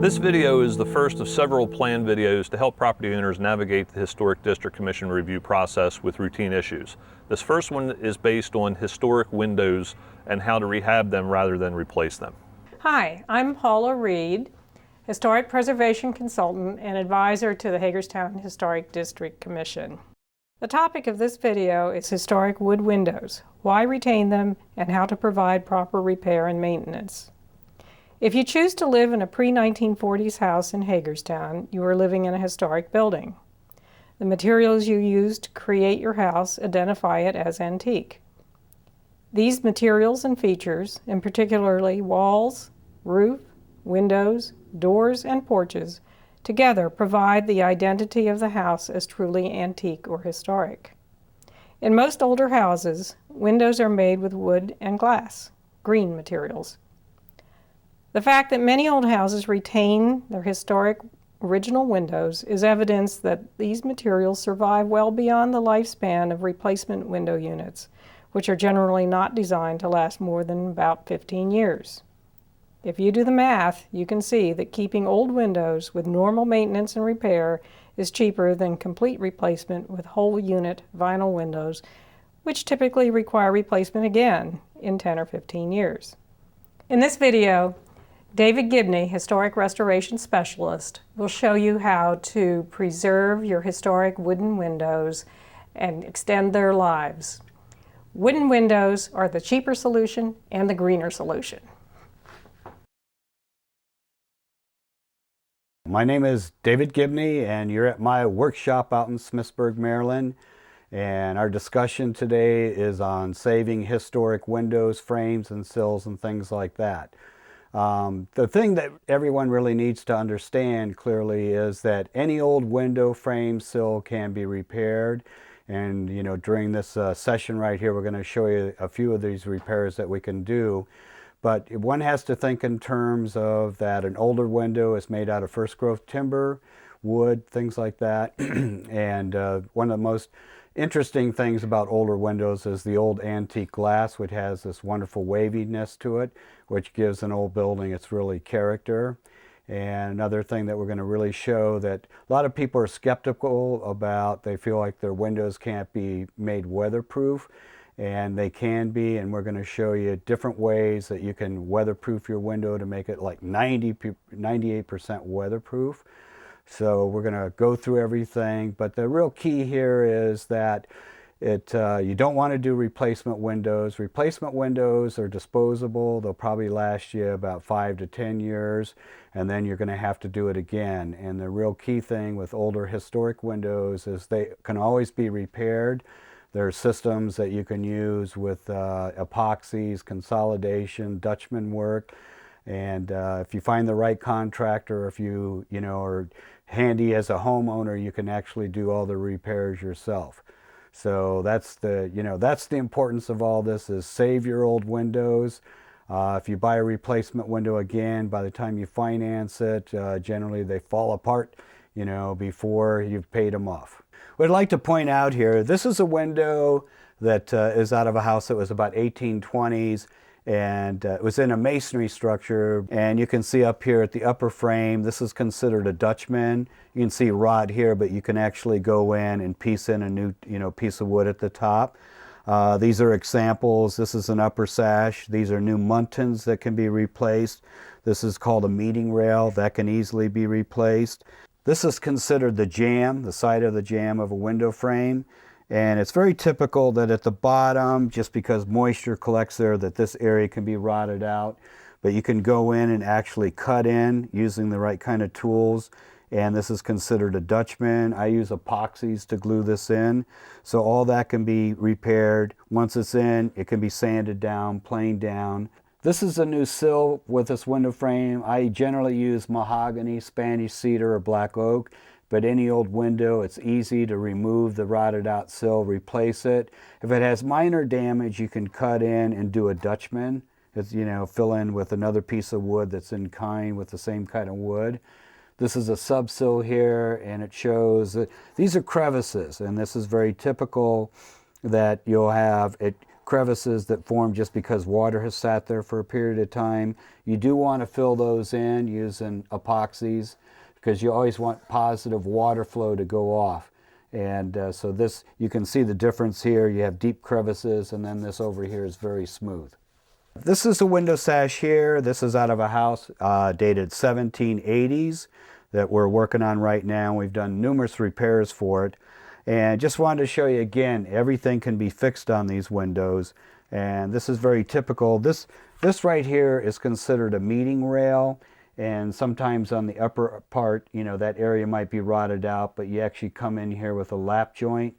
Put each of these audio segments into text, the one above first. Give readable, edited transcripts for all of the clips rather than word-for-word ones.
This video is the first of several planned videos to help property owners navigate the Historic District Commission review process with routine issues. This first one is based on historic windows and how to rehab them rather than replace them. Hi, I'm Paula Reed, Historic Preservation Consultant and Advisor to the Hagerstown Historic District Commission. The topic of this video is historic wood windows, why retain them, and how to provide proper repair and maintenance. If you choose to live in a pre-1940s house in Hagerstown, you are living in a historic building. The materials you use to create your house identify it as antique. These materials and features, and particularly walls, roof, windows, doors, and porches, together provide the identity of the house as truly antique or historic. In most older houses, windows are made with wood and glass, green materials. The fact that many old houses retain their historic original windows is evidence that these materials survive well beyond the lifespan of replacement window units, which are generally not designed to last more than about 15 years. If you do the math, you can see that keeping old windows with normal maintenance and repair is cheaper than complete replacement with whole unit vinyl windows, which typically require replacement again in 10 or 15 years. In this video, David Gibney, Historic Restoration Specialist, will show you how to preserve your historic wooden windows and extend their lives. Wooden windows are the cheaper solution and the greener solution. My name is David Gibney, and you're at my workshop out in Smithsburg, Maryland. And our discussion today is on saving historic windows, frames, and sills, and things like that. The thing that everyone really needs to understand clearly is that any old window, frame, sill can be repaired. And during this session right here, we're going to show you a few of these repairs that we can do. But one has to think in terms of that an older window is made out of first growth timber, wood, things like that. And one of the most interesting things about older windows is the old antique glass, which has this wonderful waviness to it, which gives an old building its really character. And another thing that we're going to really show that a lot of people are skeptical about, they feel like their windows can't be made weatherproof, and they can be, and we're going to show you different ways that you can weatherproof your window to make it like 98% weatherproof. So we're going to go through everything, but the real key here is that you don't want to do replacement windows. Replacement windows are disposable. They'll probably last you about 5 to 10 years, and then you're going to have to do it again. And the real key thing with older historic windows is they can always be repaired. There are systems that you can use with epoxies, consolidation, Dutchman work. And if you find the right contractor, if you are handy as a homeowner, you can actually do all the repairs yourself. So that's the importance of all this, is save your old windows. If you buy a replacement window again, by the time you finance it, generally they fall apart, before you've paid them off. What I'd like to point out here, this is a window that is out of a house that was about 1820s, and it was in a masonry structure. And you can see up here at the upper frame, this is considered a Dutchman. You can see rod here, but you can actually go in and piece in a new piece of wood at the top. These are examples. This is an upper sash. These are new muntins that can be replaced. This is called a meeting rail that can easily be replaced. This is considered the jamb, the side of the jamb of a window frame. And it's very typical that at the bottom, just because moisture collects there, that this area can be rotted out. But you can go in and actually cut in using the right kind of tools. And this is considered a Dutchman. I use epoxies to glue this in. So all that can be repaired. Once it's in, it can be sanded down, planed down. This is a new sill with this window frame. I generally use mahogany, Spanish cedar, or black oak. But any old window, it's easy to remove the rotted out sill, replace it. If it has minor damage, you can cut in and do a Dutchman. It's, fill in with another piece of wood that's in kind with the same kind of wood. This is a sub-sill here, and it shows that these are crevices, and this is very typical that you'll have it crevices that form just because water has sat there for a period of time. You do want to fill those in using epoxies because you always want positive water flow to go off. And so this, you can see the difference here. You have deep crevices, and then this over here is very smooth. This is a window sash here. This is out of a house dated 1780s that we're working on right now. We've done numerous repairs for it. And just wanted to show you again, everything can be fixed on these windows. And this is very typical. This right here is considered a meeting rail. And sometimes on the upper part, you know, that area might be rotted out, but you actually come in here with a lap joint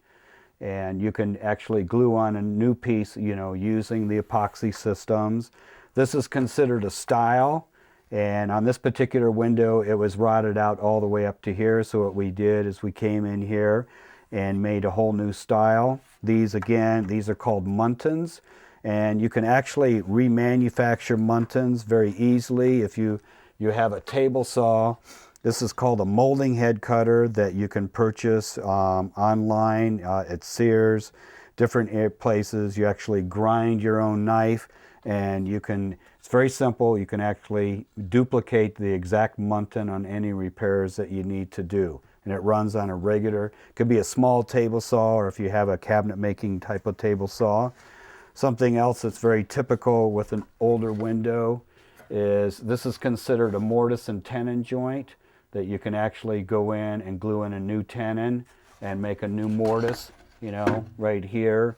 and you can actually glue on a new piece, you know, using the epoxy systems. This is considered a style. And on this particular window, it was rotted out all the way up to here. So what we did is we came in here and made a whole new style. These again, these are called muntins. And you can actually remanufacture muntins very easily if you have a table saw. This is called a molding head cutter that you can purchase online at Sears, different places. You actually grind your own knife and you can, it's very simple, you can actually duplicate the exact muntin on any repairs that you need to do. And it runs on a regular, could be a small table saw or if you have a cabinet making type of table saw. Something else that's very typical with an older window is this is considered a mortise and tenon joint that you can actually go in and glue in a new tenon and make a new mortise, you know, right here,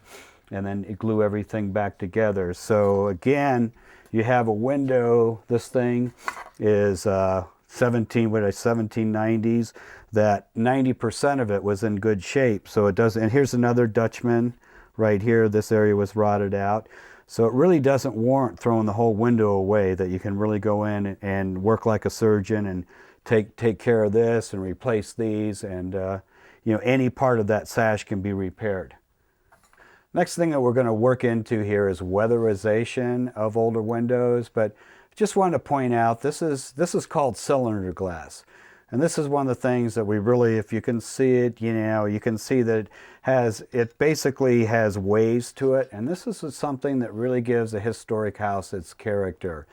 and then glue everything back together. So again, you have a window, this thing is 1790s, that 90% of it was in good shape. So it does, and here's another Dutchman right here, this area was rotted out. So it really doesn't warrant throwing the whole window away, that you can really go in and work like a surgeon and take care of this and replace these, and you know, any part of that sash can be repaired. Next thing that we're going to work into here is weatherization of older windows, but just wanted to point out this is called cylinder glass. And this is one of the things that we really, if you can see it, you know, you can see that it basically has waves to it. And this is something that really gives a historic house its character.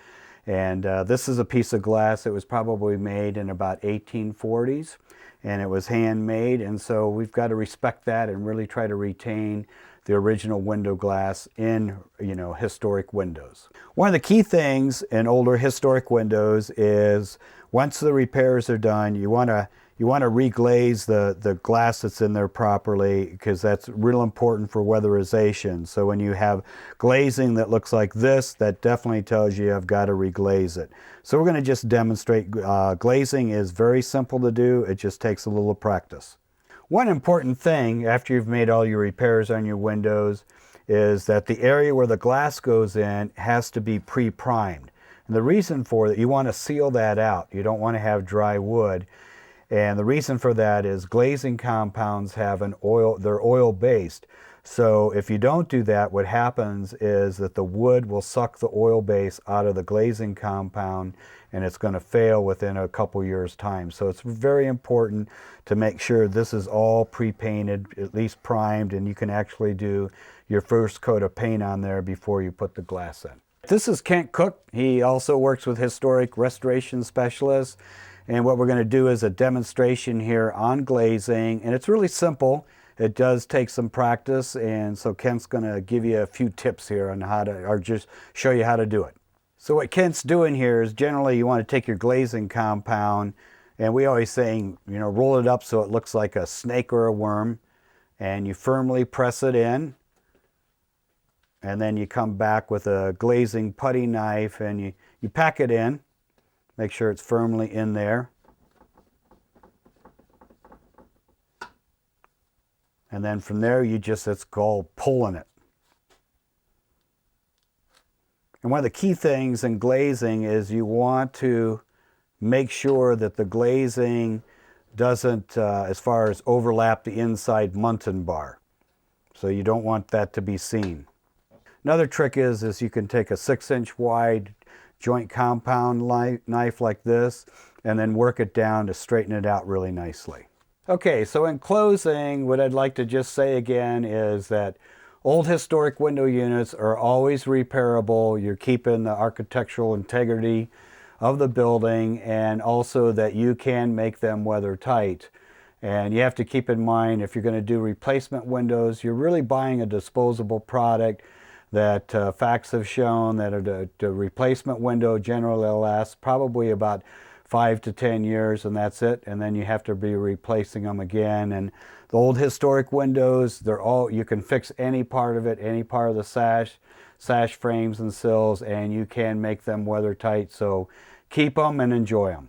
And this is a piece of glass that was probably made in about 1840s, and it was handmade. And so we've got to respect that and really try to retain the original window glass in, you know, historic windows. One of the key things in older historic windows is once the repairs are done, you want to reglaze the glass that's in there properly, because that's real important for weatherization. So when you have glazing that looks like this, that definitely tells you I've got to reglaze it. So we're going to just demonstrate. Glazing is very simple to do. It just takes a little practice. One important thing after you've made all your repairs on your windows is that the area where the glass goes in has to be pre-primed. And the reason for that, you want to seal that out. You don't want to have dry wood. And the reason for that is glazing compounds have an oil, they're oil-based. So if you don't do that, what happens is that the wood will suck the oil base out of the glazing compound, and it's going to fail within a couple years' time. So it's very important to make sure this is all pre-painted, at least primed, and you can actually do your first coat of paint on there before you put the glass in. This is Kent Cook. He also works with historic restoration specialists. And what we're going to do is a demonstration here on glazing, and it's really simple. It does take some practice, and so Kent's going to give you a few tips here on how to, or just show you how to do it. So what Kent's doing here is generally you want to take your glazing compound, and we always saying, you know, roll it up so it looks like a snake or a worm, and you firmly press it in, and then you come back with a glazing putty knife and you pack it in. Make sure it's firmly in there. And then from there, it's called pulling it. And one of the key things in glazing is you want to make sure that the glazing doesn't, as far as overlap the inside muntin bar. So you don't want that to be seen. Another trick is you can take a 6-inch wide joint compound knife like this and then work it down to straighten it out really nicely. Okay, so in closing, what I'd like to just say again is that Old historic window units are always repairable. You're keeping the architectural integrity of the building, and also that you can make them weather tight. And you have to keep in mind, if you're going to do replacement windows, you're really buying a disposable product that facts have shown that the replacement window generally lasts probably about 5 to 10 years, and that's it. And then you have to be replacing them again. And the old historic windows, you can fix any part of it, any part of the sash frames and sills, and you can make them weather tight. So keep them and enjoy them.